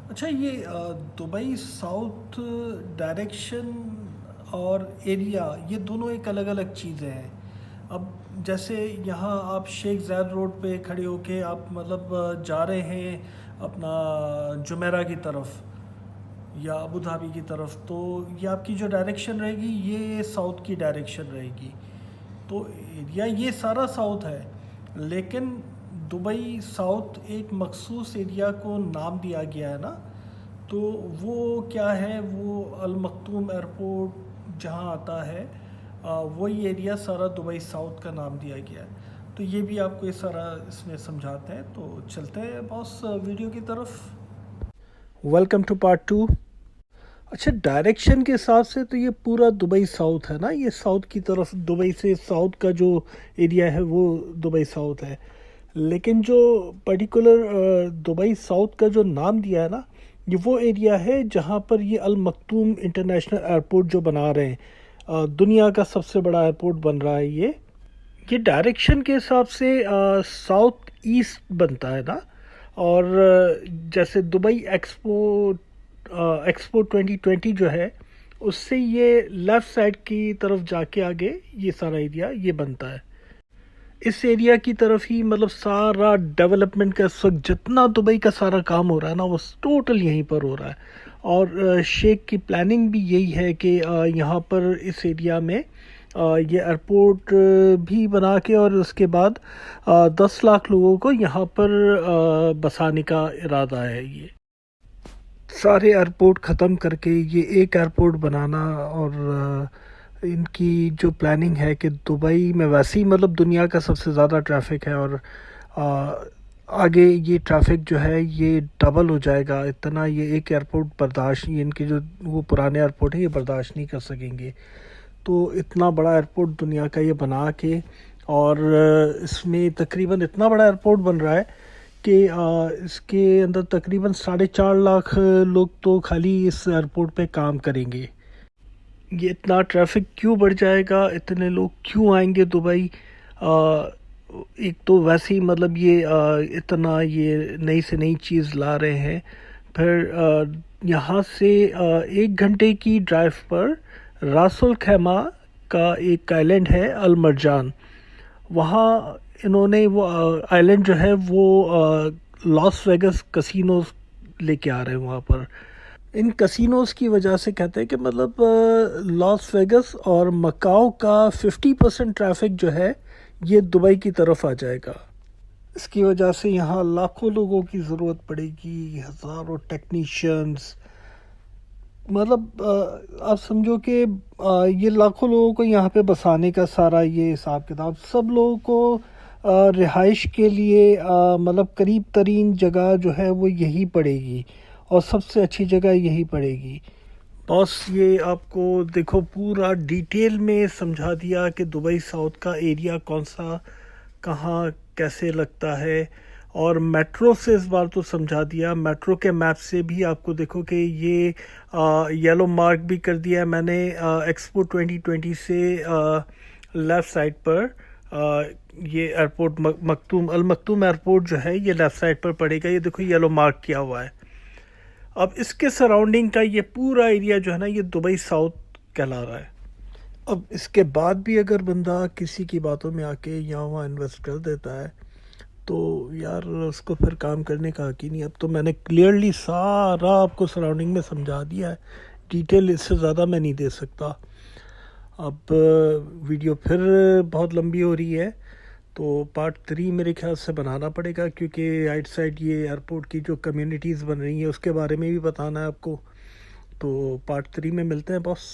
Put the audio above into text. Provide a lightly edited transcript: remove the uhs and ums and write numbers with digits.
अच्छा ये Dubai south direction और एरिया ये दोनों एक अलग अलग चीज़ें हैं। अब जैसे यहाँ आप शेख ज़ायद रोड पे खड़े होके आप मतलब जा रहे हैं अपना जुमेरा की तरफ या अबू धाबी की तरफ, तो ये आपकी जो डायरेक्शन रहेगी ये साउथ की डायरेक्शन रहेगी। तो एरिया ये सारा साउथ है, लेकिन दुबई साउथ एक मखसूस एरिया को नाम दिया गया है ना। तो वो क्या है, वो अल मखतूम एयरपोर्ट जहाँ आता है, वही एरिया सारा दुबई साउथ का नाम दिया गया है। तो ये भी आपको ये सारा इसमें समझाते हैं। तो चलते हैं बॉस वीडियो की तरफ। Welcome to part two. अच्छा, डायरेक्शन के हिसाब से तो ये पूरा दुबई साउथ है ना, ये साउथ की तरफ दुबई से साउथ का जो एरिया है वो दुबई साउथ है। लेकिन जो पर्टिकुलर दुबई साउथ का जो नाम दिया है ना, ये वो एरिया है जहाँ पर ये अल मखतूम इंटरनेशनल एयरपोर्ट जो बना रहे हैं, दुनिया का सबसे बड़ा एयरपोर्ट बन रहा है ये डायरेक्शन के हिसाब से साउथ ईस्ट बनता है ना। और जैसे दुबई एक्सपो 2020 जो है, उससे ये लेफ़्ट साइड की तरफ जाके आगे ये सारा एरिया ये बनता है। इस एरिया की तरफ ही मतलब सारा डेवलपमेंट का इस वक्त जितना दुबई का सारा काम हो रहा है ना, वो टोटल यहीं पर हो रहा है। और शेख की प्लानिंग भी यही है कि यहाँ पर इस एरिया में ये एयरपोर्ट भी बना के और उसके बाद 10 लाख लोगों को यहाँ पर बसाने का इरादा है। ये सारे एयरपोर्ट ख़त्म करके ये एक एयरपोर्ट बनाना। और इनकी जो प्लानिंग है कि दुबई में वैसे ही मतलब दुनिया का सबसे ज़्यादा ट्रैफिक है, और आगे ये ट्रैफिक जो है ये डबल हो जाएगा। इतना ये एक एयरपोर्ट बर्दाश्त, ये इनके जो वो पुराने एयरपोर्ट हैं ये बर्दाश्त नहीं कर सकेंगे। तो इतना बड़ा एयरपोर्ट दुनिया का ये बना के, और इसमें तकरीबन इतना बड़ा एयरपोर्ट बन रहा है कि इसके अंदर तकरीबन 4.5 लाख लोग तो खाली इस एयरपोर्ट पे काम करेंगे। ये इतना ट्रैफिक क्यों बढ़ जाएगा, इतने लोग क्यों आएंगे दुबई? आ, एक तो वैसे ही मतलब ये इतना ये नई से नई चीज़ ला रहे हैं। फिर यहाँ से 1 घंटे की ड्राइव पर रासुल खैमा का एक आइलैंड है अल मरजान। वहाँ इन्होंने वो आइलैंड जो है वो लॉस वेगस कसिनोज लेके आ रहे हैं वहाँ पर। इन कसिनोज की वजह से कहते हैं कि मतलब लॉस वेगस और मकाओ का 50% ट्रैफिक जो है ये दुबई की तरफ आ जाएगा। इसकी वजह से यहाँ लाखों लोगों की ज़रूरत पड़ेगी, हज़ारों टेक्नीशियंस। मतलब आप समझो कि ये लाखों लोगों को यहाँ पे बसाने का सारा ये हिसाब किताब, सब लोगों को रिहाइश के लिए मतलब करीब तरीन जगह जो है वो यही पड़ेगी, और सबसे अच्छी जगह यही पड़ेगी। बॉस ये आपको देखो पूरा डिटेल में समझा दिया कि दुबई साउथ का एरिया कौन सा, कहाँ, कैसे लगता है। और मेट्रो से इस बार तो समझा दिया, मेट्रो के मैप से भी आपको देखो कि ये येलो मार्क भी कर दिया है मैंने। एक्सपो 2020 से लेफ़्ट साइड पर ये एयरपोर्ट मखतूम अल मखतूम एयरपोर्ट जो है ये लेफ़्ट साइड पर पड़ेगा। ये देखो येलो मार्क किया हुआ है। अब इसके सराउंडिंग का ये पूरा एरिया जो है ना, ये दुबई साउथ कहला रहा है। अब इसके बाद भी अगर बंदा किसी की बातों में आके यहाँ वहाँ इन्वेस्ट कर देता है, तो यार उसको फिर काम करने का हक ही नहीं। अब तो मैंने क्लियरली सारा आपको सराउंडिंग में समझा दिया है, डिटेल इससे ज़्यादा मैं नहीं दे सकता। अब वीडियो फिर बहुत लंबी हो रही है, तो पार्ट 3 मेरे ख्याल से बनाना पड़ेगा, क्योंकि राइट साइड ये एयरपोर्ट की जो कम्युनिटीज़ बन रही हैं उसके बारे में भी बताना है आपको। तो पार्ट 3 में मिलते हैं बॉस।